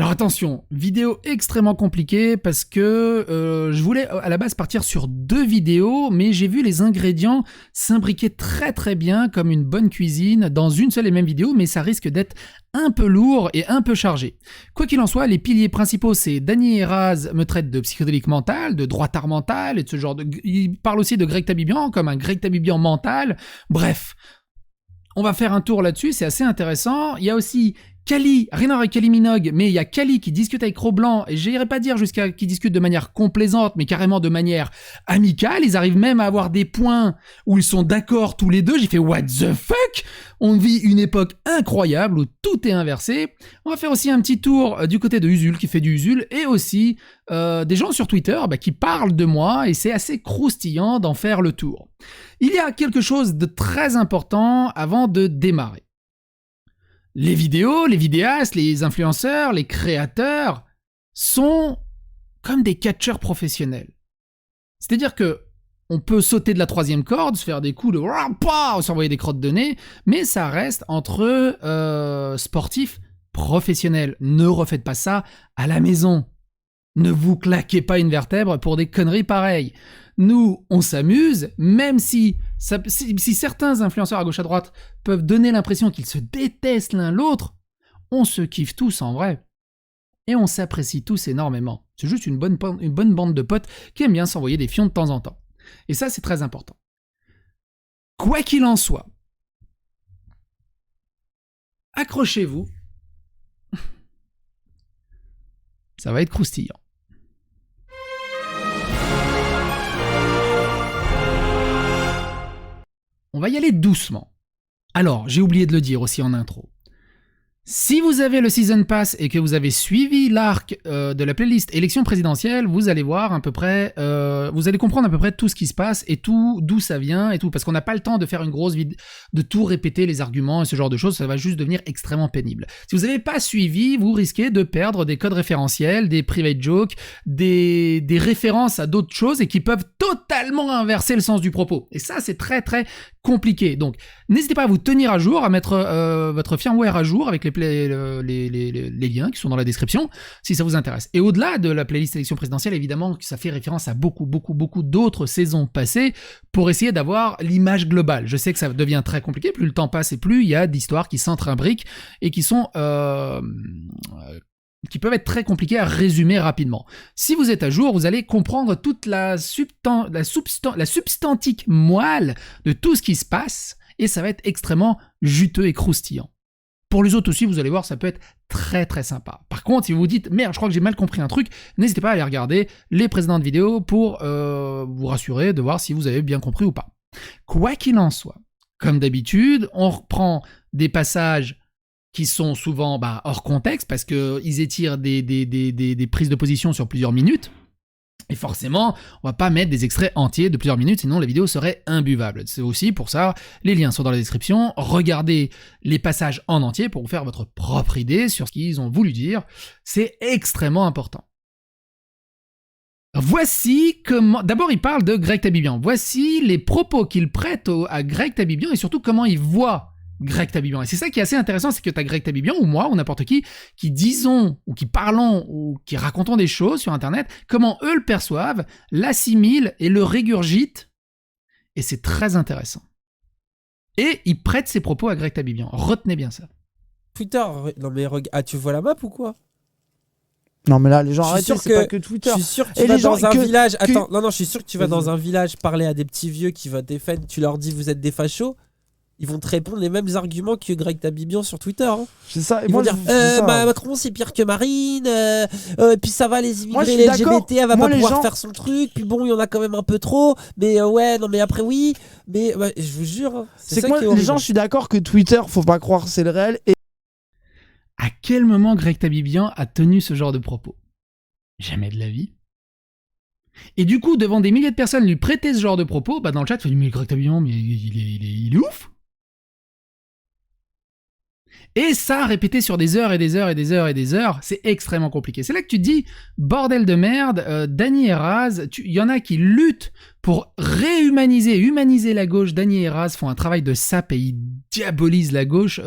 Alors attention, vidéo extrêmement compliquée parce que je voulais à la base partir sur 2 vidéos, mais j'ai vu les ingrédients s'imbriquer très très bien comme une bonne cuisine dans une seule et même vidéo, mais ça risque d'être un peu lourd et un peu chargé. Quoi qu'il en soit, les piliers principaux, c'est Dany Heraz me traite de psychédélique mental, de droitard mental et de ce genre de... Il parle aussi de Greg Tabibian comme un Greg Tabibian mental. Bref, on va faire un tour là-dessus, c'est assez intéressant. Il y a aussi Kali, rien à voir avec Kali Minogue, mais il y a Kali qui discute avec Roblanc, et j'irai pas dire jusqu'à qui discute de manière complaisante, mais carrément de manière amicale. Ils arrivent même à avoir des points où ils sont d'accord tous les deux. J'ai fait what the fuck? On vit une époque incroyable où tout est inversé. On va faire aussi un petit tour du côté de Usul qui fait du Usul, et aussi des gens sur Twitter qui parlent de moi, et c'est assez croustillant d'en faire le tour. Il y a quelque chose de très important avant de démarrer. Les vidéos, les vidéastes, les influenceurs, les créateurs sont comme des catcheurs professionnels. C'est-à-dire que on peut sauter de la 3e corde, se faire des coups de s'envoyer des crottes de nez, mais ça reste entre sportifs professionnels. Ne refaites pas ça à la maison. Ne vous claquez pas une vertèbre pour des conneries pareilles. Nous, on s'amuse, même si certains influenceurs à gauche à droite peuvent donner l'impression qu'ils se détestent l'un l'autre, on se kiffe tous en vrai. Et on s'apprécie tous énormément. C'est juste une bonne bande de potes qui aiment bien s'envoyer des fions de temps en temps. Et ça, c'est très important. Quoi qu'il en soit, accrochez-vous. Ça va être croustillant. On va y aller doucement. Alors, j'ai oublié de le dire aussi en intro. Si vous avez le Season Pass et que vous avez suivi l'arc de la playlist élection présidentielle, vous allez voir à peu près, vous allez comprendre à peu près tout ce qui se passe et tout, d'où ça vient et tout, parce qu'on n'a pas le temps de faire une grosse vidéo, de tout répéter les arguments et ce genre de choses, ça va juste devenir extrêmement pénible. Si vous n'avez pas suivi, vous risquez de perdre des codes référentiels, des private jokes, des références à d'autres choses et qui peuvent totalement inverser le sens du propos. Et ça, c'est très très compliqué. Donc, n'hésitez pas à vous tenir à jour, à mettre votre firmware à jour avec les liens qui sont dans la description, si ça vous intéresse. Et au-delà de la playlist élection présidentielle, évidemment, ça fait référence à beaucoup d'autres saisons passées pour essayer d'avoir l'image globale. Je sais que ça devient très compliqué, plus le temps passe et plus il y a d'histoires qui s'entre-imbriquent et qui sont... qui peuvent être très compliqués à résumer rapidement. Si vous êtes à jour, vous allez comprendre toute la substantique moelle de tout ce qui se passe, et ça va être extrêmement juteux et croustillant. Pour les autres aussi, vous allez voir, ça peut être très très sympa. Par contre, si vous vous dites « Merde, je crois que j'ai mal compris un truc », n'hésitez pas à aller regarder les précédentes vidéos pour vous rassurer de voir si vous avez bien compris ou pas. Quoi qu'il en soit, comme d'habitude, on reprend des passages qui sont souvent hors contexte parce qu'ils étirent des prises de position sur plusieurs minutes. Et forcément, on va pas mettre des extraits entiers de plusieurs minutes, sinon la vidéo serait imbuvable. C'est aussi pour ça, les liens sont dans la description. Regardez les passages en entier pour vous faire votre propre idée sur ce qu'ils ont voulu dire. C'est extrêmement important. Voici comment... D'abord, il parle de Greg Tabibian. Voici les propos qu'il prête à Greg Tabibian et surtout comment il voit Greg Tabibian. Et c'est ça qui est assez intéressant, c'est que tu as Greg Tabibian, ou moi, ou n'importe qui disons, ou qui parlons, ou qui racontons des choses sur Internet, comment eux le perçoivent, l'assimilent et le régurgitent. Et c'est très intéressant. Et il prête ses propos à Greg Tabibian. Retenez bien ça. Twitter, non mais tu vois la map ou quoi? Non mais là les gens arrêtez, c'est pas que Twitter. Je suis sûr que tu vas dans un village. Attends, non, je suis sûr que tu vas dans un village parler à des petits vieux qui vont te défendre. Tu leur dis vous êtes des fachos. Ils vont te répondre les mêmes arguments que Greg Tabibian sur Twitter. Hein. C'est ça. Ils vont dire Macron c'est pire que Marine. Puis ça va les immigrés, les LGBT, elle va pas pouvoir faire son truc. Puis bon, il y en a quand même un peu trop. Mais ouais, non mais après oui. Mais je vous jure. Hein, c'est que moi, les gens, je suis d'accord que Twitter, faut pas croire c'est le réel. Et à quel moment Greg Tabibian a tenu ce genre de propos? Jamais de la vie. Et du coup, devant des milliers de personnes lui prêter ce genre de propos, dans le chat, tu fais mais Greg Tabibian, mais il est ouf. Et ça, répété sur des heures et des heures et des heures et des heures, c'est extrêmement compliqué. C'est là que tu te dis, bordel de merde, Dany Heraz, il y en a qui luttent pour humaniser la gauche. Dany Heraz font un travail de sape et ils diabolisent la gauche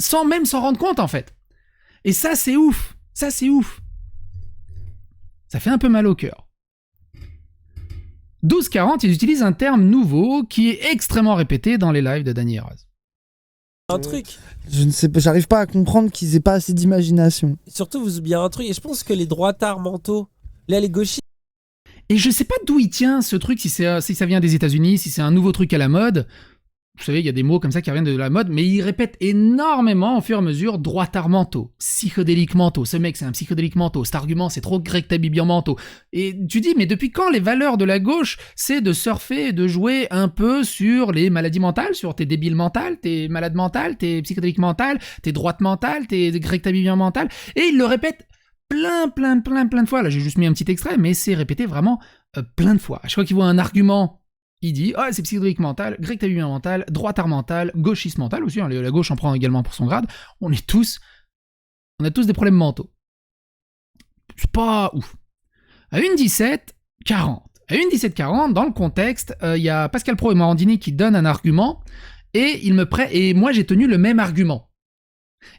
sans même s'en rendre compte en fait. Et ça, c'est ouf. Ça, c'est ouf. Ça fait un peu mal au cœur. 1240, ils utilisent un terme nouveau qui est extrêmement répété dans les lives de Dany Heraz. Un truc. Je ne sais pas, j'arrive pas à comprendre qu'ils aient pas assez d'imagination. Surtout, vous oubliez un truc, et je pense que les droitards mentaux, là, les gauchistes. Et je sais pas d'où il tient ce truc, si ça vient des États-Unis, si c'est un nouveau truc à la mode. Vous savez, il y a des mots comme ça qui reviennent de la mode, mais ils répètent énormément au fur et à mesure droitards mentaux, psychédéliques mentaux. Ce mec, c'est un psychédélique mentaux. Cet argument, c'est trop Greg Tabibian mentaux. Et tu dis, mais depuis quand les valeurs de la gauche, c'est de surfer et de jouer un peu sur les maladies mentales, sur tes débiles mentales, tes malades mentales, tes psychédéliques mentales, tes droites mentales, tes Greg Tabibian mentales. Et ils le répètent plein de fois. Là, j'ai juste mis un petit extrait, mais c'est répété vraiment plein de fois. À chaque fois qu'il voit un argument, il dit « Ah, c'est psychédélique mental, Greg Tabibian mental, droitard mental, gauchiste mental aussi, hein, la gauche en prend également pour son grade. On a tous des problèmes mentaux. » C'est pas ouf. À une 17-40. À une 17-40, dans le contexte, il y a Pascal Praud et Morandini qui donnent un argument, et moi j'ai tenu le même argument.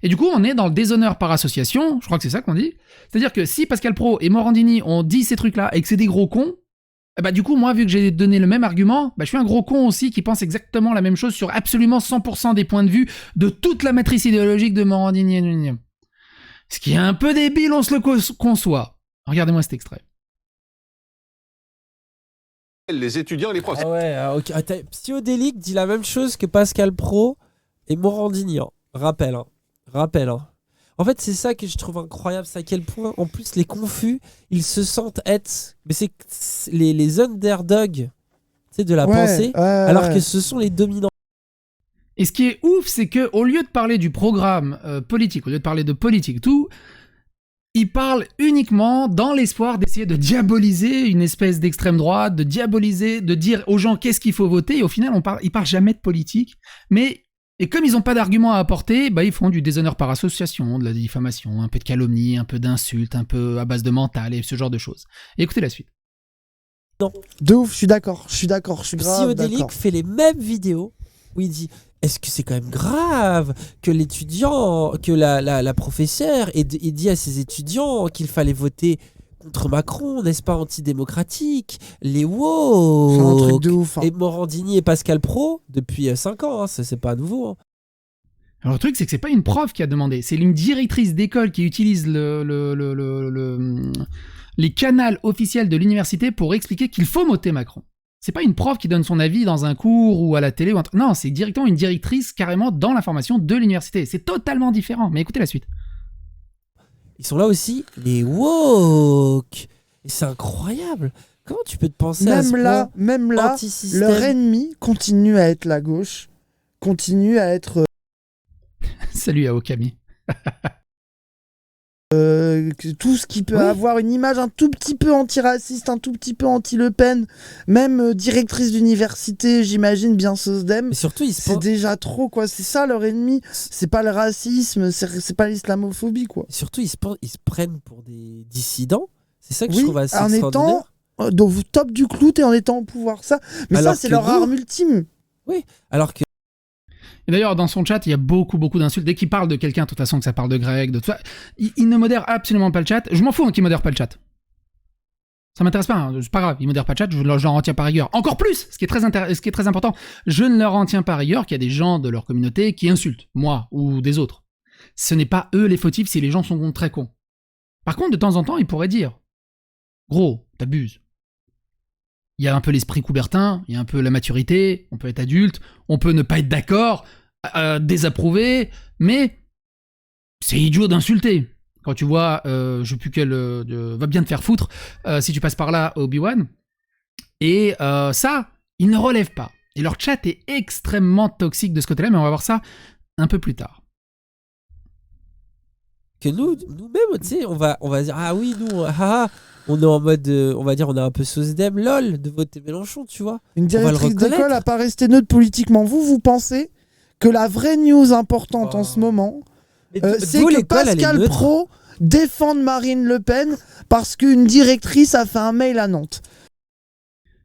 Et du coup, on est dans le déshonneur par association, je crois que c'est ça qu'on dit. C'est-à-dire que si Pascal Praud et Morandini ont dit ces trucs-là et que c'est des gros cons, bah du coup, moi, vu que j'ai donné le même argument, bah je suis un gros con aussi qui pense exactement la même chose sur absolument 100% des points de vue de toute la matrice idéologique de Morandini. Ce qui est un peu débile, on se le conçoit. Regardez-moi cet extrait. Les étudiants et les profs. Ah ouais, ok. Psyodélique dit la même chose que Pascal Praud et Morandini. Hein. Rappel. En fait, c'est ça que je trouve incroyable, c'est à quel point, en plus, les confus, ils se sentent être... Mais c'est les underdogs de la pensée, alors que ce sont les dominants. Et ce qui est ouf, c'est qu'au lieu de parler du programme politique, au lieu de parler de politique, tout, ils parlent uniquement dans l'espoir d'essayer de diaboliser une espèce d'extrême droite, de diaboliser, de dire aux gens qu'est-ce qu'il faut voter, et au final, ils parlent jamais de politique, mais... Et comme ils n'ont pas d'arguments à apporter, bah ils font du déshonneur par association, de la diffamation, un peu de calomnie, un peu d'insultes, un peu à base de mental et ce genre de choses. Et écoutez la suite. Non. De ouf, je suis d'accord, je suis grave Psyodélique fait les mêmes vidéos où il dit est-ce que c'est quand même grave que l'étudiant, que la professeure ait dit à ses étudiants qu'il fallait voter contre Macron, n'est-ce pas, antidémocratique, les woke. C'est un truc de ouf. Hein. Et Morandini et Pascal Praud, depuis 5 ans, hein, c'est pas nouveau. Hein. Alors le truc, c'est que c'est pas une prof qui a demandé, c'est une directrice d'école qui utilise les canaux officiels de l'université pour expliquer qu'il faut voter Macron. C'est pas une prof qui donne son avis dans un cours ou à la télé. Non, c'est directement une directrice carrément dans l'information de l'université. C'est totalement différent. Mais écoutez la suite. Ils sont là aussi, les woke. Et c'est incroyable. Comment tu peux te penser à ce point Même là, leur ennemi continue à être la gauche, continue à être... Salut à Okami. tout ce qui peut avoir une image un tout petit peu antiraciste, un tout petit peu anti-Le Pen, même directrice d'université, j'imagine bien SOSDEM. Surtout, c'est déjà trop, quoi. C'est ça leur ennemi. C'est pas le racisme, c'est pas l'islamophobie, quoi. Et surtout, ils se prennent pour des dissidents. C'est ça que je trouve assez extraordinaire. En étant au top du clout et en étant au pouvoir. Mais alors ça, c'est leur arme ultime. Oui, alors que... Et d'ailleurs, dans son chat, il y a beaucoup d'insultes. Dès qu'il parle de quelqu'un, de toute façon, que ça parle de Greg, de tout ça, il ne modère absolument pas le chat. Je m'en fous qu'il modère pas le chat. Ça m'intéresse pas, hein. C'est pas grave, il modère pas le chat, je leur en tiens par rigueur. Encore plus, ce qui est très important, je ne leur en tiens pas rigueur qu'il y a des gens de leur communauté qui insultent, moi ou des autres. Ce n'est pas eux les fautifs si les gens sont très cons. Par contre, de temps en temps, ils pourraient dire « Gros, t'abuses ». Il y a un peu l'esprit Coubertin, il y a un peu la maturité, on peut être adulte, on peut ne pas être d'accord, désapprouver, mais c'est idiot d'insulter. Quand tu vois, je sais plus quel... va bien te faire foutre, si tu passes par là, Obi-Wan. Et ça, ils ne relèvent pas. Et leur chat est extrêmement toxique de ce côté-là, mais on va voir ça un peu plus tard. Que nous-mêmes, tu sais, on va dire, ah oui, nous, on est en mode, on va dire, on a un peu SOSDEM, lol, de voter Mélenchon, tu vois. Une directrice d'école n'a pas resté neutre politiquement. Vous pensez que la vraie news importante en ce moment, c'est que Pascal Praud défende Marine Le Pen parce qu'une directrice a fait un mail à Nantes.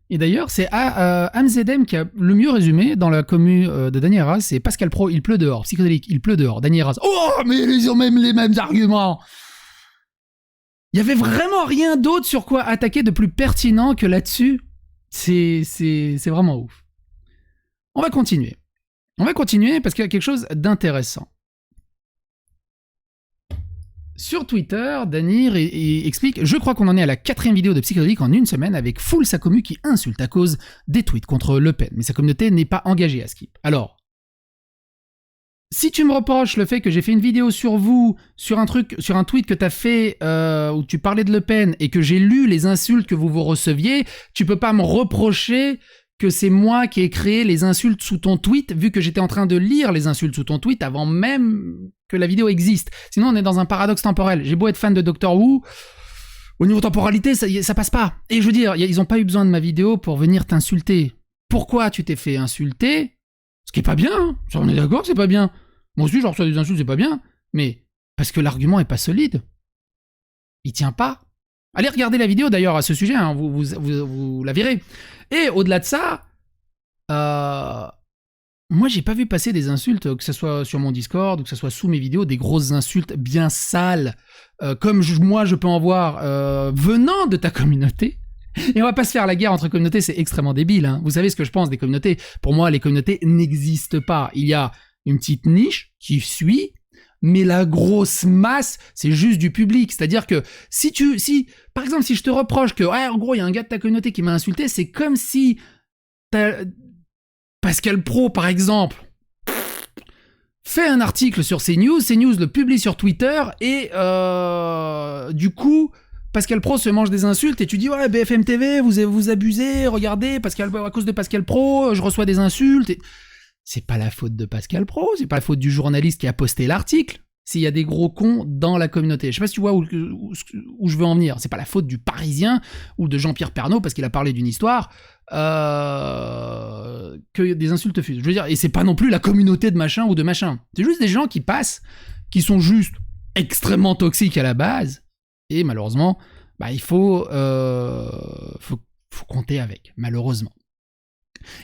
Et d'ailleurs, c'est Amzedem qui a le mieux résumé dans la commu de Dany Arras, c'est Pascal Pro, il pleut dehors, psychodélique, il pleut dehors, Dany Arras. Oh, mais ils ont même les mêmes arguments. Il y avait vraiment rien d'autre sur quoi attaquer de plus pertinent que là-dessus. C'est vraiment ouf. On va continuer parce qu'il y a quelque chose d'intéressant. Sur Twitter, Dany explique « Je crois qu'on en est à la 4e vidéo de Psychodélique en une semaine avec full sa commu qui insulte à cause des tweets contre Le Pen. Mais sa communauté n'est pas engagée à skip. » Alors, si tu me reproches le fait que j'ai fait une vidéo sur vous, sur un tweet que t'as fait où tu parlais de Le Pen et que j'ai lu les insultes que vous receviez, tu peux pas me reprocher que c'est moi qui ai créé les insultes sous ton tweet, vu que j'étais en train de lire les insultes sous ton tweet avant même que la vidéo existe. Sinon, on est dans un paradoxe temporel. J'ai beau être fan de Doctor Who, au niveau temporalité, ça passe pas. Et je veux dire, ils ont pas eu besoin de ma vidéo pour venir t'insulter. Pourquoi tu t'es fait insulter? Ce qui est pas bien, hein. On est d'accord, c'est pas bien. Moi aussi, je reçois des insultes, c'est pas bien. Mais parce que l'argument est pas solide. Il tient pas. Allez regarder la vidéo d'ailleurs à ce sujet, hein, vous la verrez. Et au-delà de ça, moi j'ai pas vu passer des insultes, que ce soit sur mon Discord ou que ce soit sous mes vidéos, des grosses insultes bien sales, comme moi je peux en voir venant de ta communauté. Et on va pas se faire la guerre entre communautés, c'est extrêmement débile. Hein. Vous savez ce que je pense des communautés. Pour moi, les communautés n'existent pas. Il y a une petite niche qui suit, mais la grosse masse, c'est juste du public. C'est-à-dire que par exemple, si je te reproche que, ouais, en gros, il y a un gars de ta communauté qui m'a insulté, c'est comme si Pascal Pro, par exemple, fait un article sur CNews le publie sur Twitter, et du coup, Pascal Pro se mange des insultes, et tu dis, ouais, BFM TV, vous abusez, regardez, à cause de Pascal Pro, je reçois des insultes. Et c'est pas la faute de Pascal Pro, c'est pas la faute du journaliste qui a posté l'article. S'il y a des gros cons dans la communauté. Je sais pas si tu vois où je veux en venir. C'est pas la faute du Parisien ou de Jean-Pierre Pernaut parce qu'il a parlé d'une histoire que des insultes fusent. Je veux dire, et c'est pas non plus la communauté de machin ou de machin. C'est juste des gens qui passent, qui sont juste extrêmement toxiques à la base. Et malheureusement, bah, il faut compter avec, malheureusement.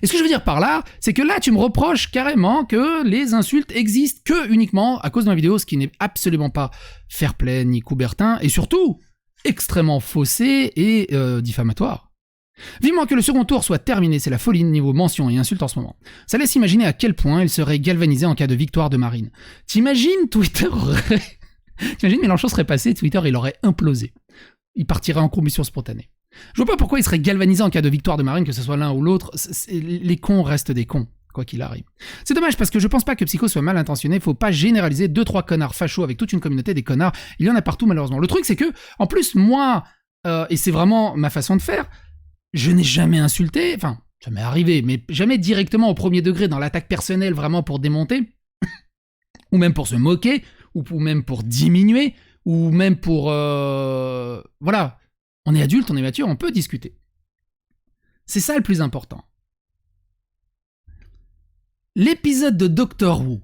Et ce que je veux dire par là, c'est que là, tu me reproches carrément que les insultes existent que uniquement à cause de ma vidéo, ce qui n'est absolument pas fair-play ni coubertin, et surtout extrêmement faussé et diffamatoire. Vivement que le second tour soit terminé, c'est la folie niveau mention et insultes en ce moment. Ça laisse imaginer à quel point il serait galvanisé en cas de victoire de Marine. T'imagines T'imagines Mélenchon serait passé, Twitter il aurait implosé. Il partirait en combustion spontanée. Je vois pas pourquoi il serait galvanisé en cas de victoire de Marine, que ce soit l'un ou l'autre. Les cons restent des cons, quoi qu'il arrive. C'est dommage parce que je pense pas que Psycho soit mal intentionné. Faut pas généraliser 2-3 connards fachos avec toute une communauté des connards. Il y en a partout malheureusement. Le truc c'est que, en plus, moi, et c'est vraiment ma façon de faire, je n'ai jamais insulté, enfin, ça m'est arrivé, mais jamais directement au premier degré dans l'attaque personnelle vraiment pour démonter, ou même pour se moquer, ou même pour diminuer, ou même pour... voilà. On est adulte, on est mature, on peut discuter. C'est ça le plus important. L'épisode de Doctor Who,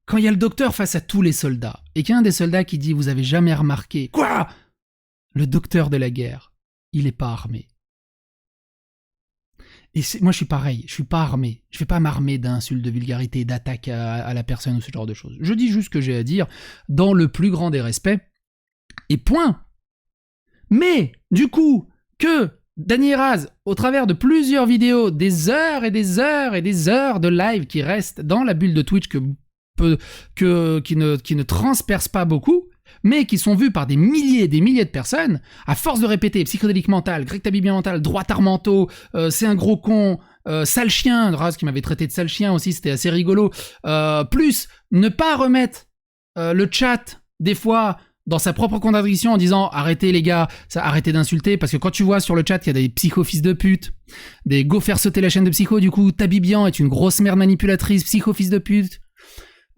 quand il y a le docteur face à tous les soldats, et qu'il y a un des soldats qui dit « Vous avez jamais remarqué ?» Quoi ? Le docteur de la guerre, il est pas armé. Et moi je suis pareil, je suis pas armé. Je vais pas m'armer d'insultes, de vulgarité, d'attaques à la personne ou ce genre de choses. Je dis juste ce que j'ai à dire dans le plus grand des respects, et point. Mais, du coup, que Dany Arras, au travers de plusieurs vidéos, des heures et des heures et des heures de live qui restent dans la bulle de Twitch qui ne transpercent pas beaucoup, mais qui sont vus par des milliers et des milliers de personnes, à force de répéter psychodélique mental, Greg Tabibien mental, droitard mentaux, c'est un gros con, sale chien, Arras qui m'avait traité de sale chien aussi, c'était assez rigolo, plus ne pas remettre le chat, des fois... dans sa propre contradiction en disant « Arrêtez les gars, arrêtez d'insulter » parce que quand tu vois sur le chat qu'il y a des psycho-fils de pute, des go faire sauter la chaîne de Psycho, du coup Tabibian est une grosse merde manipulatrice, psycho-fils de pute,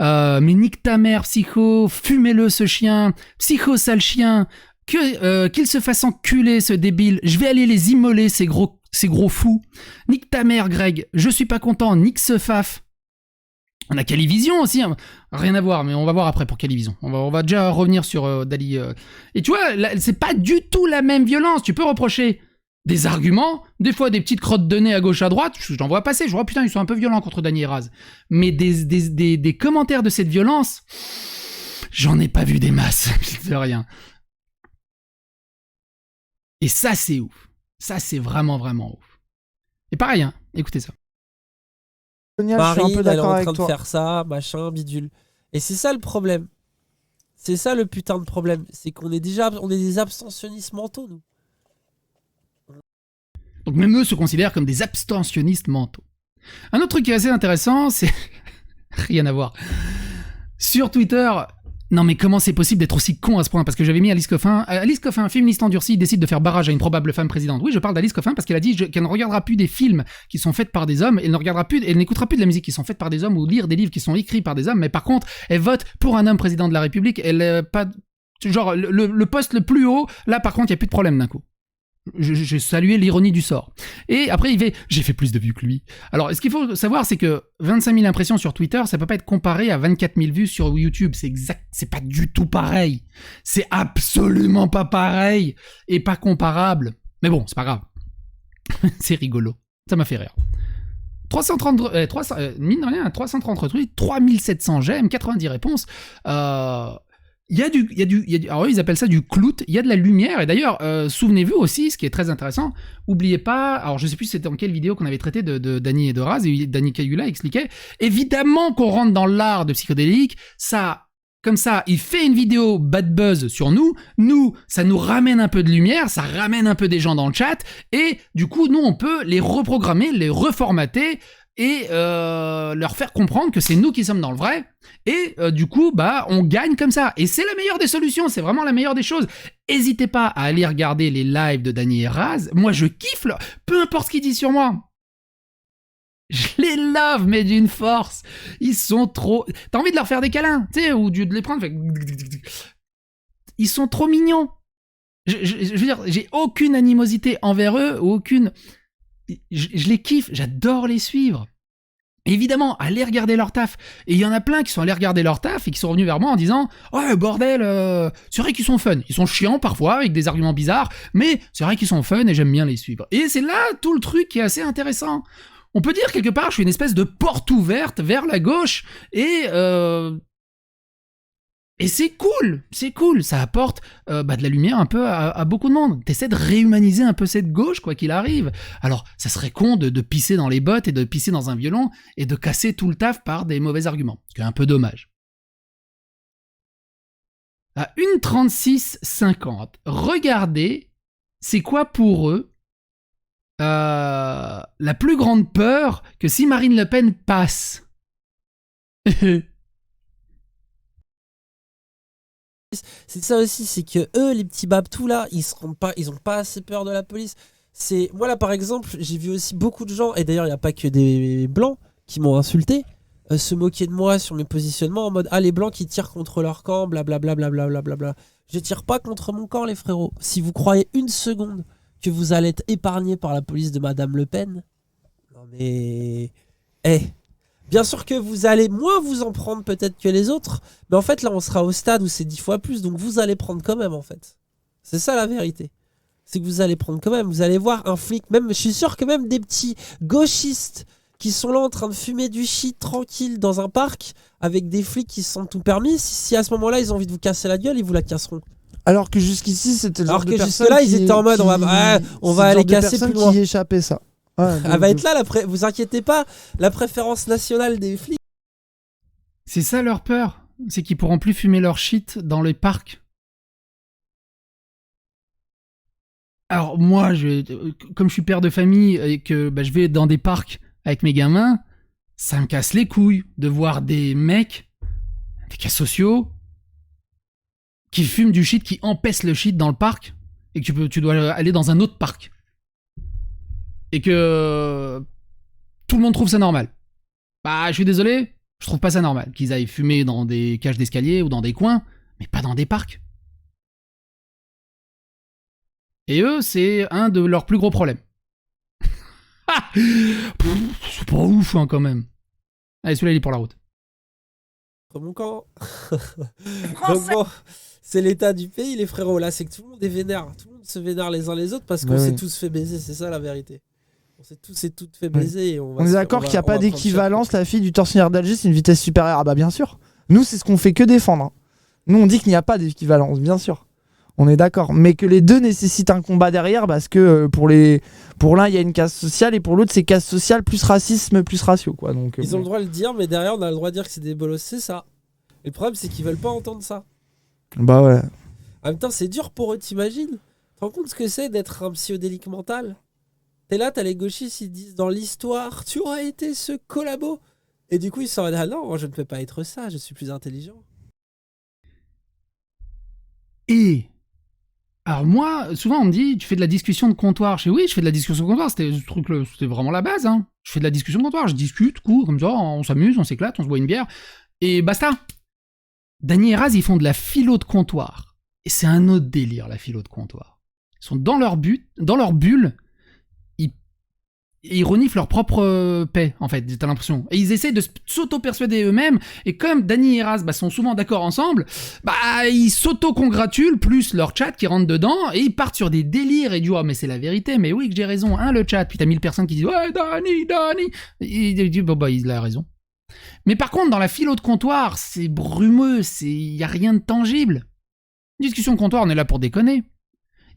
mais nique ta mère Psycho, fumez-le ce chien, Psycho sale chien, qu'il se fasse enculer ce débile, je vais aller les immoler ces gros fous, nique ta mère Greg, je suis pas content, nique ce faf. On a Calivision aussi, hein. Rien à voir, mais on va voir après pour Calivision. On va déjà revenir sur Dali. Et tu vois, là, c'est pas du tout la même violence. Tu peux reprocher des arguments, des fois des petites crottes de nez à gauche à droite, j'en vois passer, je vois putain ils sont un peu violents contre Dany et Raz. Mais des commentaires de cette violence, j'en ai pas vu des masses, de rien. Et ça c'est ouf. Ça c'est vraiment vraiment ouf. Et pareil, hein, écoutez ça. Sonia, je suis Marine, un peu elle est d'accord en avec train de toi. faire ça, machin, bidule. Et c'est ça le problème. C'est ça le putain de problème. C'est qu'on est des abstentionnistes mentaux, nous. Donc même eux se considèrent comme des abstentionnistes mentaux. Un autre truc qui est assez intéressant, c'est... Rien à voir. Sur Twitter... Non mais comment c'est possible d'être aussi con à ce point? Parce que j'avais mis Alice Coffin. Alice Coffin, féministe endurcie, décide de faire barrage à une probable femme présidente. Oui, je parle d'Alice Coffin parce qu'elle a dit qu'elle ne regardera plus des films qui sont faits par des hommes, elle n'écoutera plus de la musique qui sont faites par des hommes ou lire des livres qui sont écrits par des hommes, mais par contre, elle vote pour un homme président de la République. Elle pas genre le poste le plus haut, là par contre, il y a plus de problème d'un coup. J'ai salué l'ironie du sort. Et après, j'ai fait plus de vues que lui. Alors, ce qu'il faut savoir, c'est que 25 000 impressions sur Twitter, ça peut pas être comparé à 24 000 vues sur YouTube. C'est pas du tout pareil. C'est absolument pas pareil. Et pas comparable. Mais bon, c'est pas grave. C'est rigolo. Ça m'a fait rire. 330 retweets, 3700 j'aime, 90 réponses. Il y a du, alors eux, ils appellent ça du clout, il y a de la lumière, et d'ailleurs, souvenez-vous aussi, ce qui est très intéressant, oubliez pas, alors je sais plus c'était dans quelle vidéo qu'on avait traité de Dany et de Raz, et Dany Caligula expliquait, évidemment qu'on rentre dans l'art de psychodélique, ça, comme ça, il fait une vidéo bad buzz sur nous, ça nous ramène un peu de lumière, ça ramène un peu des gens dans le chat, et du coup, nous, on peut les reprogrammer, les reformater, et leur faire comprendre que c'est nous qui sommes dans le vrai, et du coup bah on gagne comme ça, et c'est la meilleure des solutions, c'est vraiment la meilleure des choses. N'hésitez pas à aller regarder les lives de Dany et Raz, moi je kiffe peu importe ce qu'ils disent sur moi, je les love mais d'une force, ils sont trop, t'as envie de leur faire des câlins, tu sais, ou de les prendre, ils sont trop mignons. Je veux dire, j'ai aucune animosité envers eux, aucune... Je les kiffe, j'adore les suivre. Évidemment, allez regarder leur taf. Et il y en a plein qui sont allés regarder leur taf et qui sont revenus vers moi en disant « Ouais, bordel, c'est vrai qu'ils sont fun. Ils sont chiants parfois, avec des arguments bizarres, mais c'est vrai qu'ils sont fun et j'aime bien les suivre. » Et c'est là tout le truc qui est assez intéressant. On peut dire quelque part, je suis une espèce de porte ouverte vers la gauche, et c'est cool, ça apporte de la lumière un peu à beaucoup de monde. T'essaies de réhumaniser un peu cette gauche, quoi qu'il arrive. Alors, ça serait con de pisser dans les bottes et de pisser dans un violon et de casser tout le taf par des mauvais arguments, ce qui est un peu dommage. À 1:36:50, regardez, c'est quoi pour eux la plus grande peur que si Marine Le Pen passe. C'est ça aussi, c'est que eux, les petits babtous là, ils ont pas assez peur de la police. Moi là par exemple, j'ai vu aussi beaucoup de gens, et d'ailleurs il n'y a pas que des blancs qui m'ont insulté, se moquer de moi sur mes positionnements en mode « Ah, les blancs qui tirent contre leur camp, blablabla, blablabla, blablabla. » Je tire pas contre mon camp les frérots. Si vous croyez une seconde que vous allez être épargné par la police de Madame Le Pen, non mais... Bien sûr que vous allez moins vous en prendre peut-être que les autres, mais en fait là on sera au stade où c'est 10 fois plus, donc vous allez prendre quand même en fait. C'est ça la vérité. C'est que vous allez prendre quand même, vous allez voir un flic, même je suis sûr que même des petits gauchistes qui sont là en train de fumer du shit tranquille dans un parc avec des flics qui se sentent tout permis, si à ce moment-là ils ont envie de vous casser la gueule, ils vous la casseront. Alors que jusqu'ici c'était le genre Alors de que personnes jusque-là ils étaient en mode on va aller casser plus loin. Qui échappaient ça. Ouais, Elle va être là, vous inquiétez pas, la préférence nationale des flics. C'est ça leur peur, c'est qu'ils pourront plus fumer leur shit dans les parcs. Alors moi, comme je suis père de famille et que je vais dans des parcs avec mes gamins, ça me casse les couilles de voir des mecs, des cas sociaux, qui fument du shit, qui empêchent le shit dans le parc, et que tu dois aller dans un autre parc. Et que tout le monde trouve ça normal. Bah, je suis désolé, je trouve pas ça normal qu'ils aillent fumer dans des cages d'escalier ou dans des coins, mais pas dans des parcs. Et eux, c'est un de leurs plus gros problèmes. C'est pas ouf, hein, quand même. Allez, celui-là, il est pour la route. Mon camp. Donc bon, c'est l'état du pays, les frérots. Là, c'est que tout le monde est vénère. Tout le monde monde se vénère les uns les autres parce qu'on Bah s'est oui. tous fait baiser, c'est ça la vérité. On s'est tous et toutes fait baiser. Et On est d'accord qu'il n'y a pas on va prendre d'équivalence, la fille du tortionnaire d'Alger, c'est une vitesse supérieure. Ah bah bien sûr. Nous, c'est ce qu'on fait que défendre. Hein. Nous, on dit qu'il n'y a pas d'équivalence, bien sûr. On est d'accord. Mais que les deux nécessitent un combat derrière parce que pour l'un, il y a une caste sociale et pour l'autre, c'est caste sociale plus racisme plus ratio. Quoi. Donc, Ils ont le droit de le dire, mais derrière, on a le droit de dire que c'est des bolosses, c'est ça. Et le problème, c'est qu'ils veulent pas entendre ça. Bah ouais. En même temps, c'est dur pour eux, t'imagines? Tu te rends compte ce que c'est d'être un psychodélique mental? T'es là, t'as les gauchistes, ils disent dans l'histoire, tu aurais été ce collabo. Et du coup, ils sont ah non, je ne peux pas être ça, je suis plus intelligent. Et alors moi, souvent on me dit, tu fais de la discussion de comptoir. Je fais oui, je fais de la discussion de comptoir. C'était ce truc, c'était vraiment la base. Hein. Je fais de la discussion de comptoir. Je discute, cours comme ça, on s'amuse, on s'éclate, on se boit une bière et basta. Dany et Raz, ils font de la philo de comptoir. Et c'est un autre délire, la philo de comptoir. Ils sont dans leur bulle. Ils reniflent leur propre paix, en fait, t'as l'impression. Et ils essaient de s'auto-persuader eux-mêmes, et comme Dany et Raz sont souvent d'accord ensemble, ils s'auto-congratulent, plus leur chat qui rentre dedans, et ils partent sur des délires, et disent « Oh, mais c'est la vérité, mais oui que j'ai raison, hein, le chat », puis t'as 1000 personnes qui disent « Ouais, Dany », et il dit « Bon, il a raison ». Mais par contre, dans la philo de comptoir, c'est brumeux, y a rien de tangible. Discussion de comptoir, on est là pour déconner.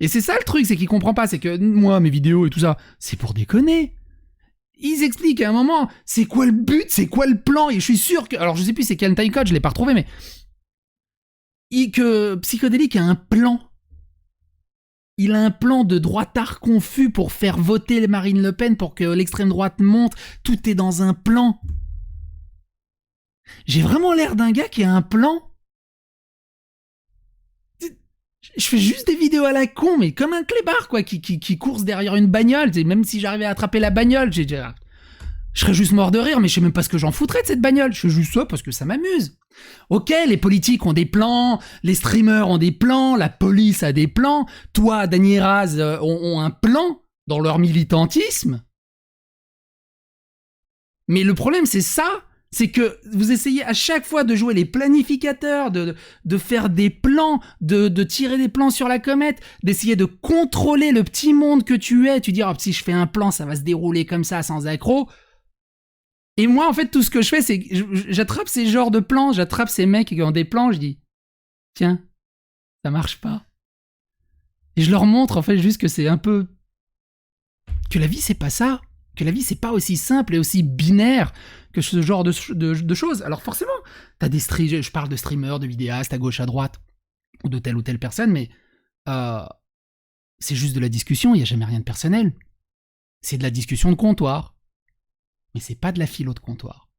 Et c'est ça le truc, c'est qu'il comprend pas, c'est que moi, mes vidéos et tout ça, c'est pour déconner. Ils expliquent à un moment, c'est quoi le but, c'est quoi le plan, et je suis sûr que... Alors je sais plus c'est quel timecode, je l'ai pas retrouvé, mais... que Psychodélique a un plan. Il a un plan de droitard confus pour faire voter Marine Le Pen, pour que l'extrême droite monte, tout est dans un plan. J'ai vraiment l'air d'un gars qui a un plan. Je fais juste des vidéos à la con, mais comme un clébard, quoi, qui course derrière une bagnole. Même si j'arrivais à attraper la bagnole, je serais juste mort de rire, mais je sais même pas ce que j'en foutrais de cette bagnole. Je fais juste ça parce que ça m'amuse. Ok, les politiques ont des plans, les streamers ont des plans, la police a des plans, toi, Dany et Raz, ont un plan dans leur militantisme. Mais le problème, c'est ça. C'est que vous essayez à chaque fois de jouer les planificateurs, de faire des plans, de tirer des plans sur la comète, d'essayer de contrôler le petit monde que tu es. Tu dis, oh, si je fais un plan, ça va se dérouler comme ça, sans accroc. Et moi, en fait, tout ce que je fais, c'est que j'attrape ces genres de plans, j'attrape ces mecs qui ont des plans, je dis, tiens, ça marche pas. Et je leur montre, en fait, juste que c'est un peu... que la vie, c'est pas ça. Que la vie, c'est pas aussi simple et aussi binaire que ce genre de choses. Alors forcément, t'as des je parle de streamers, de vidéastes à gauche, à droite, ou de telle personne, mais c'est juste de la discussion, il n'y a jamais rien de personnel. C'est de la discussion de comptoir. Mais c'est pas de la philo de comptoir.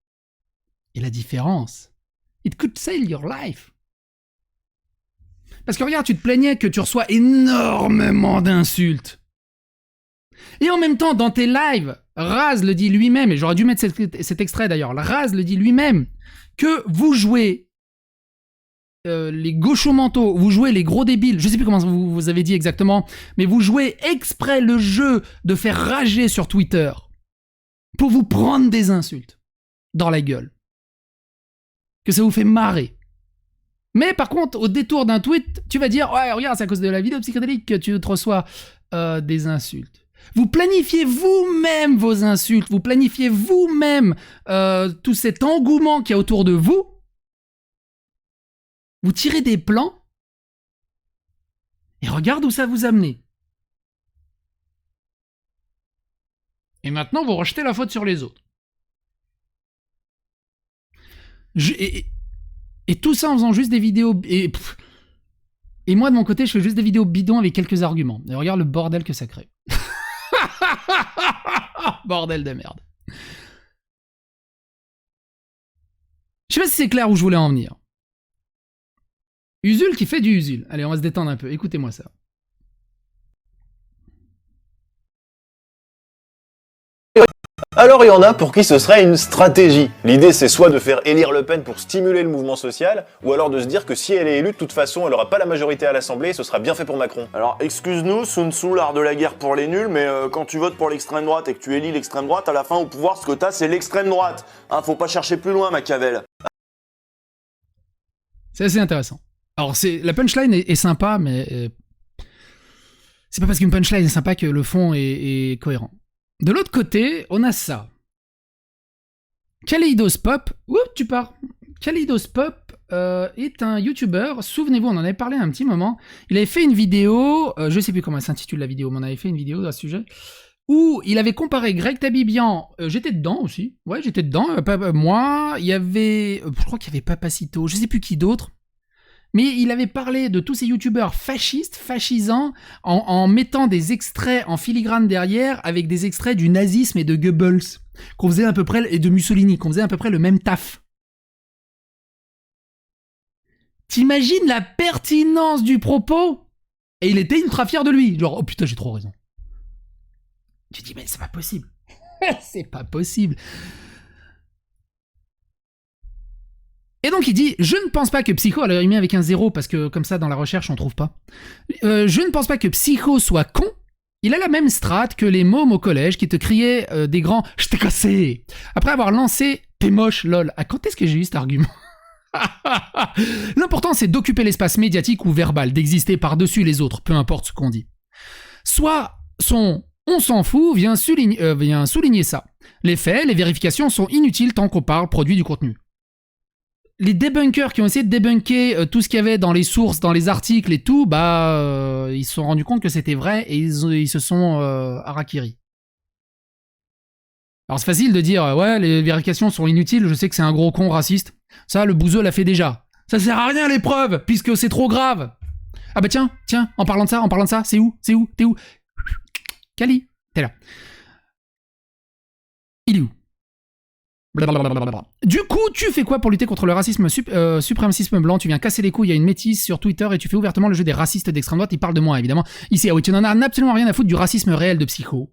Et la différence, it could save your life. Parce que regarde, tu te plaignais que tu reçois énormément d'insultes. Et en même temps, dans tes lives, Raz le dit lui-même, et j'aurais dû mettre cet extrait d'ailleurs, Raz le dit lui-même, que vous jouez les gauchos mentaux, vous jouez les gros débiles, je sais plus comment vous avez dit exactement, mais vous jouez exprès le jeu de faire rager sur Twitter pour vous prendre des insultes dans la gueule. Que ça vous fait marrer. Mais par contre, au détour d'un tweet, tu vas dire « Ouais, regarde, c'est à cause de la vidéo psychédélique que tu te reçois des insultes. » Vous planifiez vous-même vos insultes, vous planifiez vous-même tout cet engouement qu'il y a autour de vous. Vous tirez des plans et regarde où ça vous a amené. Et maintenant, vous rejetez la faute sur les autres. Et tout ça en faisant juste des vidéos... Et moi, de mon côté, je fais juste des vidéos bidons avec quelques arguments. Et regarde le bordel que ça crée. Bordel de merde. Je sais pas si c'est clair où je voulais en venir. Usul qui fait du Usul. Allez, on va se détendre un peu. Écoutez-moi ça. Alors il y en a pour qui ce serait une stratégie. L'idée c'est soit de faire élire Le Pen pour stimuler le mouvement social, ou alors de se dire que si elle est élue, de toute façon elle n'aura pas la majorité à l'Assemblée et ce sera bien fait pour Macron. Alors excuse-nous, Sun Tzu, l'art de la guerre pour les nuls, mais quand tu votes pour l'extrême droite et que tu élis l'extrême droite, à la fin au pouvoir ce que t'as c'est l'extrême droite. Hein, faut pas chercher plus loin Machiavel. C'est assez intéressant. Alors la punchline est sympa, mais... C'est pas parce qu'une punchline est sympa que le fond est cohérent. De l'autre côté, on a ça. Kaleidospop, oups, tu pars. Kaleidospop est un YouTuber, souvenez-vous, on en avait parlé un petit moment. Il avait fait une vidéo, je sais plus comment elle s'intitule la vidéo, mais on avait fait une vidéo à ce sujet, où il avait comparé Greg Tabibian, j'étais dedans aussi, ouais j'étais dedans, moi, il y avait, je crois qu'il y avait Papacito, je sais plus qui d'autre, mais il avait parlé de tous ces youtubeurs fascistes, fascisants, en mettant des extraits en filigrane derrière, avec des extraits du nazisme et de Goebbels, qu'on faisait à peu près, et de Mussolini, qu'on faisait à peu près le même taf. T'imagines la pertinence du propos? Et il était ultra fier de lui, genre, oh putain j'ai trop raison. Tu dis, mais c'est pas possible. C'est pas possible. Et donc il dit, je ne pense pas que Psycho, alors il met avec un 0 parce que comme ça dans la recherche on trouve pas. Je ne pense pas que Psycho soit con. Il a la même strate que les mômes au collège qui te criaient des grands « Je t'ai cassé !» après avoir lancé « T'es moche, lol !» Ah, quand est-ce que j'ai eu cet argument? L'important c'est d'occuper l'espace médiatique ou verbal, d'exister par-dessus les autres, peu importe ce qu'on dit. Soit son « on s'en fout » vient souligner ça. Les faits, les vérifications sont inutiles tant qu'on parle produit du contenu. Les débunkers qui ont essayé de débunker tout ce qu'il y avait dans les sources, dans les articles et tout, ils se sont rendus compte que c'était vrai et ils se sont harakiri. Alors c'est facile de dire ouais les vérifications sont inutiles, je sais que c'est un gros con raciste. Ça le bouseux l'a fait déjà. Ça sert à rien les preuves puisque c'est trop grave. Ah bah tiens, en parlant de ça, c'est où t'es où Kali, t'es là. Il est où? Du coup, tu fais quoi pour lutter contre le racisme suprémacisme blanc? Tu viens casser les couilles à une métisse sur Twitter et tu fais ouvertement le jeu des racistes d'extrême droite. Ils parlent de moi, évidemment. Ici, ah oui, tu n'en as absolument rien à foutre du racisme réel de Psycho.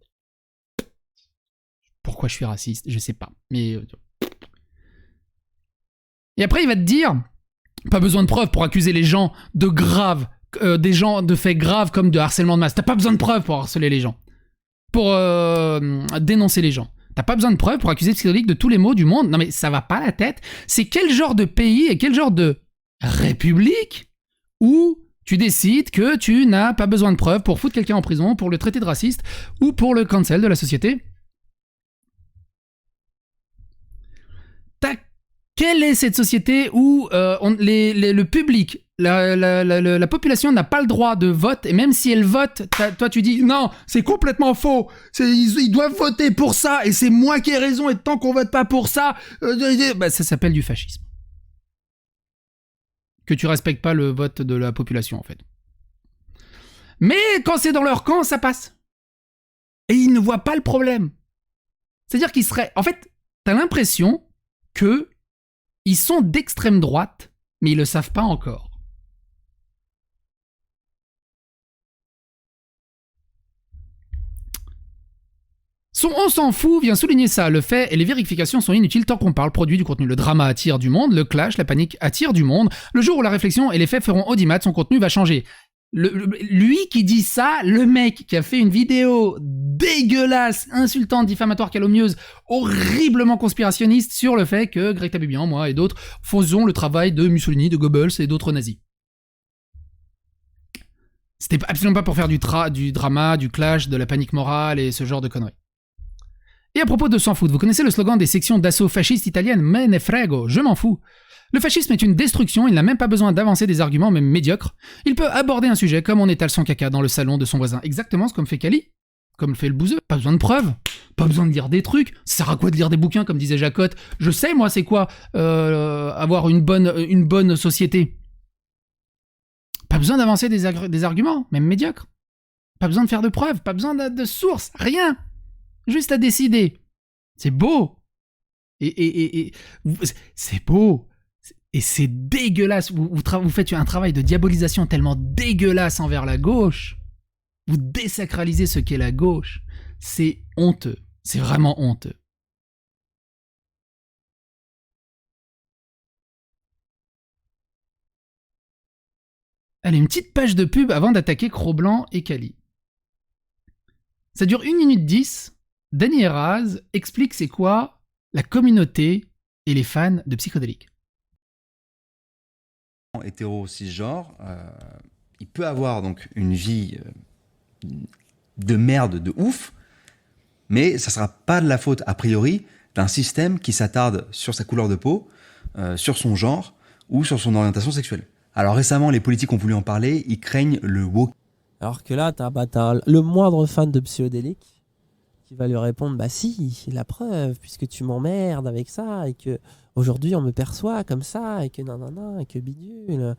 Pourquoi je suis raciste? Je sais pas. Mais... Et après, il va te dire... Pas besoin de preuves pour accuser les gens de graves... des gens de faits graves comme de harcèlement de masse. T'as pas besoin de preuves pour harceler les gens. Pour dénoncer les gens. T'as pas besoin de preuves pour accuser Psychodélique de tous les maux du monde. Non mais ça va pas la tête. C'est quel genre de pays et quel genre de république où tu décides que tu n'as pas besoin de preuves pour foutre quelqu'un en prison, pour le traiter de raciste ou pour le cancel de la société? Quelle est cette société où le public, la population n'a pas le droit de vote, et même si elle vote, toi tu dis non, c'est complètement faux, ils doivent voter pour ça, et c'est moi qui ai raison, et tant qu'on vote pas pour ça, ça s'appelle du fascisme. Que tu respectes pas le vote de la population en fait. Mais quand c'est dans leur camp, ça passe. Et ils ne voient pas le problème. C'est-à-dire qu'ils seraient... En fait, t'as l'impression que ils sont d'extrême droite, mais ils le savent pas encore. Son on s'en fout vient souligner ça. Le fait et les vérifications sont inutiles tant qu'on parle produit du contenu. Le drama attire du monde, le clash, la panique attire du monde. Le jour où la réflexion et les faits feront audimat, son contenu va changer. Lui qui dit ça, le mec qui a fait une vidéo dégueulasse, insultante, diffamatoire, calomnieuse, horriblement conspirationniste sur le fait que Greg Tabibian, moi et d'autres faisons le travail de Mussolini, de Goebbels et d'autres nazis. C'était absolument pas pour faire du drama, du clash, de la panique morale et ce genre de conneries. Et à propos de s'en foutre, vous connaissez le slogan des sections d'assaut fascistes italiennes, me ne frego, je m'en fous. Le fascisme est une destruction, il n'a même pas besoin d'avancer des arguments, même médiocres. Il peut aborder un sujet comme on étale son caca dans le salon de son voisin. Exactement ce comme fait Kali, comme fait le bouseux. Pas besoin de preuves, pas besoin de lire des trucs. Ça sert à quoi de lire des bouquins, comme disait Jacotte? Je sais, moi, c'est quoi avoir une bonne société. Pas besoin d'avancer des arguments, même médiocres. Pas besoin de faire de preuves, pas besoin de sources, rien. Juste à décider. C'est beau. Et c'est beau. Et c'est dégueulasse. Vous faites un travail de diabolisation tellement dégueulasse envers la gauche. Vous désacralisez ce qu'est la gauche. C'est honteux. C'est vraiment honteux. Allez, une petite page de pub avant d'attaquer Cro-Blanc et Kali. Ça dure 1 minute 10. Danny Eraz explique c'est quoi la communauté et les fans de Psychodélique. Hétéro cisgenre, il peut avoir donc une vie de merde de ouf, mais ça sera pas de la faute, a priori, d'un système qui s'attarde sur sa couleur de peau, sur son genre ou sur son orientation sexuelle. Alors récemment, les politiques ont voulu en parler, ils craignent le woke. Alors que là, t'as le moindre fan de Psyodélique qui va lui répondre bah si, la preuve, puisque tu m'emmerdes avec ça et que aujourd'hui on me perçoit comme ça et que nanana et que bidule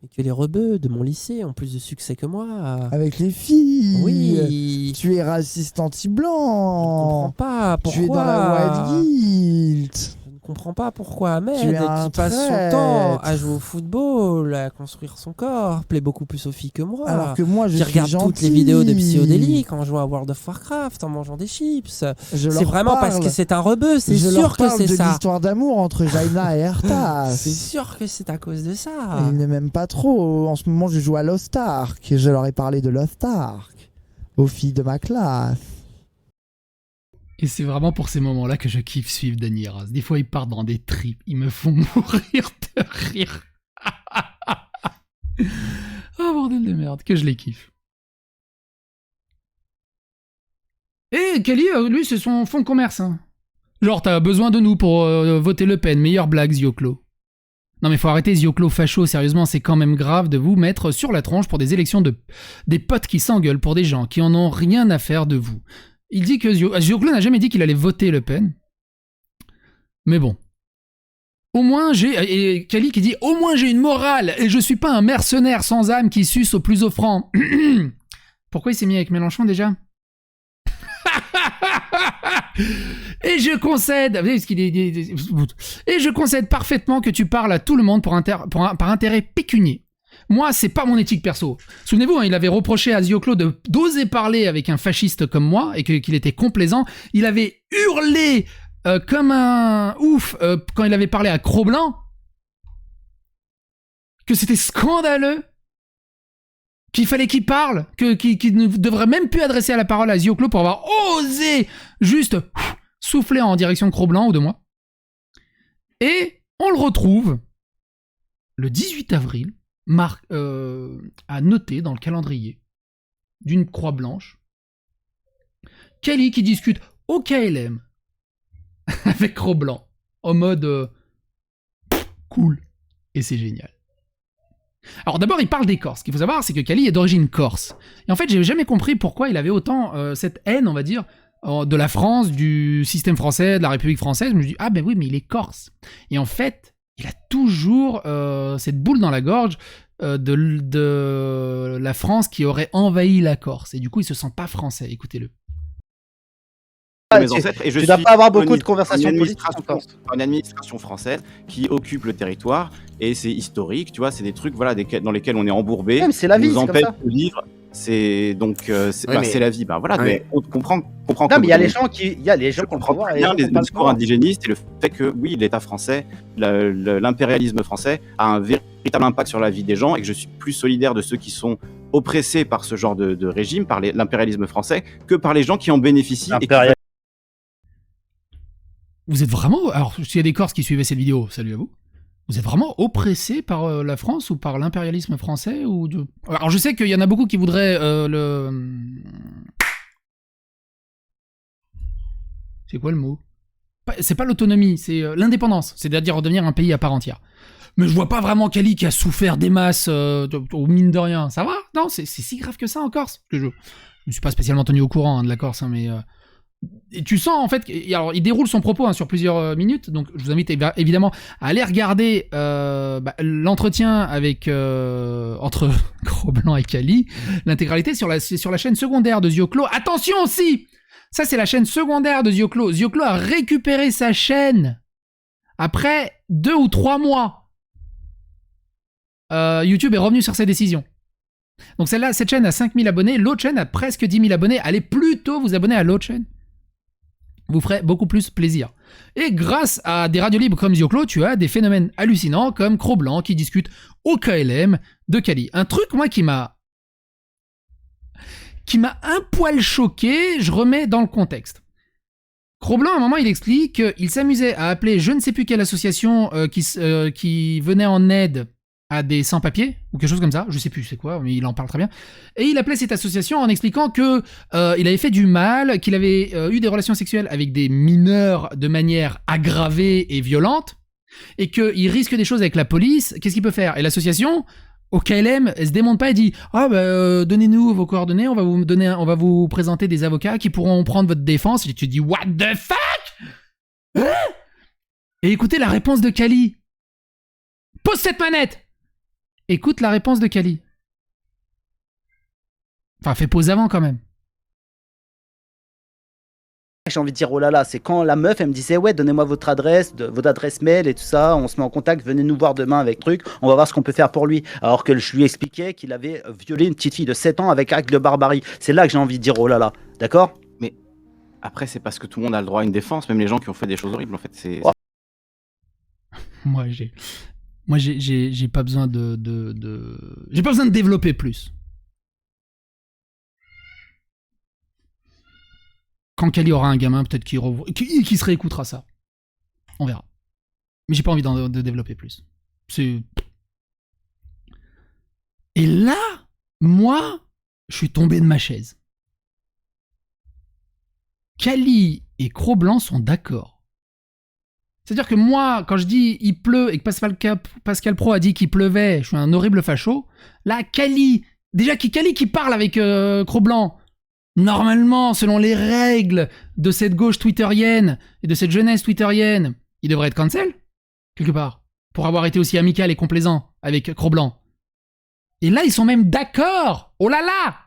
et que les rebeux de mon lycée ont plus de succès que moi. Avec les filles. Oui. Tu es raciste Je ne anti-blanc. comprends pas pourquoi. Tu es dans la white guilt. Je ne comprends pas pourquoi Ahmed, Tu es un qui passe son traître. temps à jouer au football, à construire son corps, plaît beaucoup plus aux filles que moi. Alors que moi, je qui suis regarde gentil. toutes les vidéos de Psyodélique en jouant à World of Warcraft, en mangeant des chips. Je C'est leur vraiment parce parle. que c'est un rebeu, c'est Je sûr leur que parle c'est de ça. l'histoire d'amour entre Jaina et Ertas. C'est sûr que c'est à cause de ça. Ils ne m'aiment pas trop. En ce moment, je joue à Lost Ark et je leur ai parlé de Lost Ark aux filles de ma classe. Et c'est vraiment pour ces moments-là que je kiffe suivre Dany Heras. Des fois, ils partent dans des tripes. Ils me font mourir de rire. Oh, bordel de merde, que je les kiffe. Et Kelly, lui, c'est son fonds de commerce. Hein. Genre, t'as besoin de nous pour voter Le Pen. Meilleure blague, Zioclo. Non mais faut arrêter Zioclo facho, sérieusement, c'est quand même grave de vous mettre sur la tronche pour des élections des potes qui s'engueulent pour des gens qui en ont rien à faire de vous. Il dit que Zioclo n'a jamais dit qu'il allait voter Le Pen. Mais bon. Au moins et Kali qui dit « Au moins j'ai une morale et je suis pas un mercenaire sans âme qui suce au plus offrant. » Pourquoi il s'est mis avec Mélenchon déjà? Et je concède, et je concède parfaitement que tu parles à tout le monde par intérêt pécunier. Moi, c'est pas mon éthique perso. Souvenez-vous, hein, il avait reproché à Zioclo d'oser parler avec un fasciste comme moi et qu'il était complaisant. Il avait hurlé comme un ouf quand il avait parlé à Cro-Blanc que c'était scandaleux, qu'il fallait qu'il parle, qu'il ne devrait même plus adresser la parole à Zioclo pour avoir osé juste souffler en direction de Cro-Blanc ou de moi. Et on le retrouve le 18 avril, à noter dans le calendrier d'une croix blanche, Kelly qui discute au KLM avec Cro-Blanc en mode cool, et c'est génial. Alors d'abord, il parle des Corses. Ce qu'il faut savoir, c'est que Kelly est d'origine corse. Et en fait, j'ai jamais compris pourquoi il avait autant cette haine, on va dire, de la France, du système français, de la République française. Je me dis, ah ben oui, mais il est corse. Et en fait, il a toujours cette boule dans la gorge de la France qui aurait envahi la Corse. Et du coup, il se sent pas français. Écoutez-le. Mes ancêtres, et je tu dois suis pas avoir beaucoup une- de conversations une politiques administration- encore. Une administration française qui occupe le territoire et c'est historique, tu vois, c'est des trucs voilà, dans lesquels on est embourbé. Ouais, mais c'est la vie, nous c'est comme empêche ça. de vivre. C'est donc c'est Ouais, mais- c'est la vie. Bah voilà, Ouais. mais on comprend Non, mais il y a les gens qui, il y a les gens je qui ont le comprends pouvoir et très bien les gens qui le ont pas le discours pouvoir. indigéniste et le fait que oui, l'État français, l'impérialisme français a un véritable impact sur la vie des gens et que je suis plus solidaire de ceux qui sont oppressés par ce genre de régime, par l'impérialisme français, que par les gens qui en bénéficient. Et qui Vous êtes vraiment... Alors, s'il y a des Corses qui suivaient cette vidéo, salut à vous. Vous êtes vraiment oppressés par la France ou par l'impérialisme français ou de... Alors, je sais qu'il y en a beaucoup qui voudraient C'est quoi le mot? C'est pas l'autonomie, c'est l'indépendance. C'est-à-dire redevenir un pays à part entière. Mais je vois pas vraiment Kali qui a souffert des masses au mine de rien. Ça va? Non, c'est si grave que ça en Corse. Parce que je me suis pas spécialement tenu au courant de la Corse, hein, mais... Et tu sens en fait, alors il déroule son propos sur plusieurs minutes, donc je vous invite évidemment à aller regarder l'entretien avec entre Cro-Blanc et Kali, l'intégralité sur la chaîne secondaire de Zioclo. Attention aussi, ça c'est la chaîne secondaire de Zioclo. Zioclo a récupéré sa chaîne après 2 ou 3 mois. YouTube est revenu sur ses décisions. Donc celle-là, cette chaîne a 5000 abonnés, l'autre chaîne a presque 10 000 abonnés. Allez plutôt vous abonner à l'autre chaîne. Vous ferez beaucoup plus plaisir. Et grâce à des radios libres comme Zioclo, tu as des phénomènes hallucinants comme Cro-Blanc qui discute au KLM de Kali. Un truc, moi, qui m'a un poil choqué, je remets dans le contexte. Cro-Blanc, à un moment, il explique qu'il s'amusait à appeler je ne sais plus quelle association qui venait en aide à des sans-papiers ou quelque chose comme ça, je sais plus c'est quoi, mais il en parle très bien. Et il appelait cette association en expliquant que il avait fait du mal, qu'il avait eu des relations sexuelles avec des mineurs de manière aggravée et violente, et qu'il risque des choses avec la police. Qu'est-ce qu'il peut faire? Et l'association, au KLM, elle se démonte pas et dit donnez-nous vos coordonnées, on va vous présenter des avocats qui pourront prendre votre défense. Et tu te dis what the fuck? Hein? Et écoutez la réponse de Kali. Pose cette manette. Écoute la réponse de Kali. Enfin, fais pause avant quand même. J'ai envie de dire, oh là là, c'est quand la meuf, elle me disait, ouais, donnez-moi votre adresse mail et tout ça, on se met en contact, venez nous voir demain avec truc, on va voir ce qu'on peut faire pour lui. Alors que je lui expliquais qu'il avait violé une petite fille de 7 ans avec acte de barbarie. C'est là que j'ai envie de dire, oh là là, d'accord? Mais après, c'est parce que tout le monde a le droit à une défense, même les gens qui ont fait des choses horribles, en fait. Ouais. Moi, j'ai pas besoin j'ai pas besoin de développer plus. Quand Kali aura un gamin, peut-être qu'il se réécoutera ça. On verra. Mais j'ai pas envie de développer plus. Et là, moi, je suis tombé de ma chaise. Kali et Cro-Blanc sont d'accord. C'est-à-dire que moi, quand je dis il pleut et que Pascal Pro a dit qu'il pleuvait, je suis un horrible facho. Là, Kali qui parle avec Cro-Blanc. Normalement, selon les règles de cette gauche twitterienne et de cette jeunesse twitterienne, il devrait être cancel, quelque part, pour avoir été aussi amical et complaisant avec Cro-Blanc. Et là, ils sont même d'accord. Oh là là.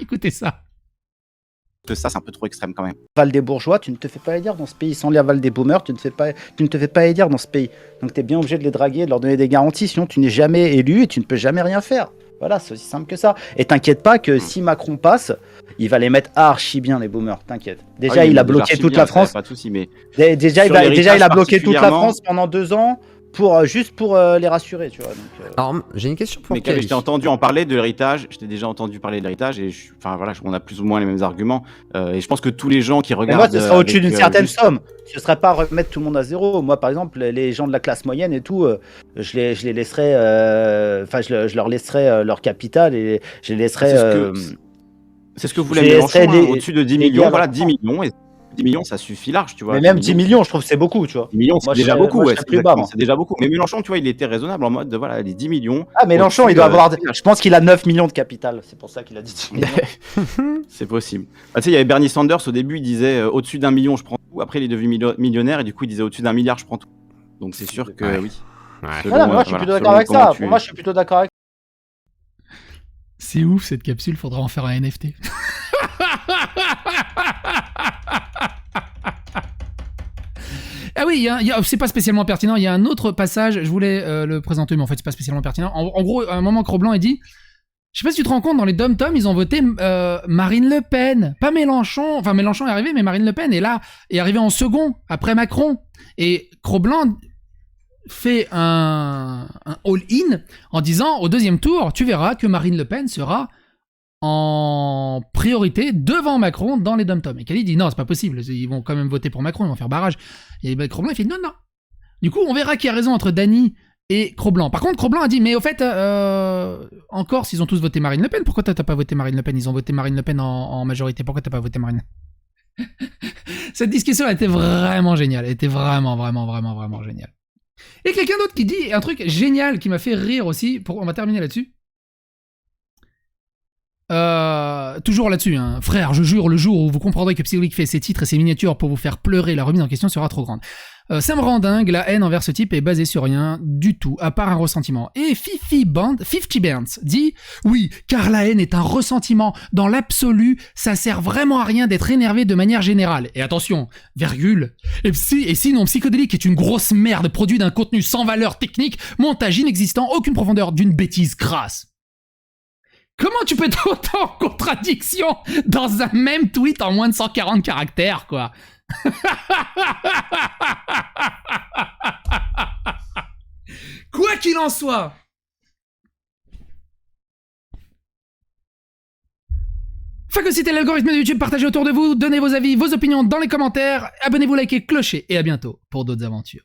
Écoutez ça. Ça, c'est un peu trop extrême quand même. Val des bourgeois, tu ne te fais pas élire dans ce pays. Sans les aval des boomers, tu ne te fais pas élire dans ce pays. Donc tu es bien obligé de les draguer, de leur donner des garanties, sinon tu n'es jamais élu et tu ne peux jamais rien faire. Voilà, c'est aussi simple que ça. Et t'inquiète pas que si Macron passe, il va les mettre archi bien, les boomers, t'inquiète. Déjà, il a bloqué toute la France. Pas de souci, mais déjà, il a bloqué toute la France pendant 2 ans. Juste pour les rassurer, tu vois. Donc, Alors, j'ai une question pour mais Kali. je t'ai entendu en parler de l'héritage, je t'ai déjà entendu parler de l'héritage, et enfin voilà, on a plus ou moins les mêmes arguments. Et je pense que tous les gens qui regardent. Mais moi, ce sera au-dessus d'une certaine somme. Ce serait pas remettre tout le monde à zéro. Moi, par exemple, les gens de la classe moyenne et tout, je les laisserais. Enfin, je leur laisserais leur capital et je les laisserais. C'est ce que voulait Mélenchon, au-dessus de 10 millions. Voilà, 10 millions. Et 10 millions, ça suffit large, tu vois. Mais même 10 millions, je trouve que c'est beaucoup, tu vois. 10 millions, c'est déjà beaucoup, ouais. C'est déjà beaucoup. Mais Mélenchon, tu vois, il était raisonnable en mode de voilà, les 10 millions. Ah, Mélenchon, il doit avoir. Je pense qu'il a 9 millions de capital. C'est pour ça qu'il a dit 10 millions. C'est possible. Tu sais, il y avait Bernie Sanders, au début, il disait au-dessus d'1 million, je prends tout. Après, il est devenu millionnaire et du coup, il disait au-dessus d'1 milliard, je prends tout. Donc, c'est sûr que oui. Voilà, moi, je suis plutôt d'accord avec ça. Pour moi, je suis plutôt d'accord avec. C'est ouf cette capsule, faudra en faire un NFT. Ah oui, c'est pas spécialement pertinent. Il y a un autre passage, je voulais le présenter, mais en fait, c'est pas spécialement pertinent. En gros, à un moment, Cro-Blanc, il dit je sais pas si tu te rends compte, dans les dom-toms, ils ont voté Marine Le Pen. Pas Mélenchon. Enfin, Mélenchon est arrivé, mais Marine Le Pen est arrivée en second, après Macron. Et Cro-Blanc fait un all-in en disant au deuxième tour, tu verras que Marine Le Pen sera en priorité devant Macron dans les dom-toms. Et Kali dit non, c'est pas possible, ils vont quand même voter pour Macron, ils vont faire barrage. Et Cro-Blanc il fait non. Du coup, on verra qui a raison entre Dany et Cro-Blanc. Par contre, Cro-Blanc a dit mais au fait, en Corse, ils ont tous voté Marine Le Pen, pourquoi t'as pas voté Marine Le Pen? Ils ont voté Marine Le Pen en majorité, pourquoi t'as pas voté Marine? Cette discussion a été vraiment géniale, elle était vraiment géniale. Et quelqu'un d'autre qui dit un truc génial qui m'a fait rire aussi, on va terminer là-dessus. Toujours là-dessus, hein. Frère, je jure, le jour où vous comprendrez que Psycholique fait ses titres et ses miniatures pour vous faire pleurer, la remise en question sera trop grande. Ça me rend dingue, la haine envers ce type est basée sur rien du tout, à part un ressentiment. Et 50 Bands dit « Oui, car la haine est un ressentiment. Dans l'absolu, ça sert vraiment à rien d'être énervé de manière générale. Et attention, virgule. Et sinon, Psychodélique est une grosse merde, produit d'un contenu sans valeur technique, montage inexistant, aucune profondeur, d'une bêtise crasse. » Comment tu peux être autant en contradiction dans un même tweet en moins de 140 caractères, quoi? Quoi qu'il en soit, phagocytez l'algorithme de YouTube, partagez autour de vous, donnez vos avis, vos opinions dans les commentaires, abonnez-vous, likez, clochez, et à bientôt pour d'autres aventures.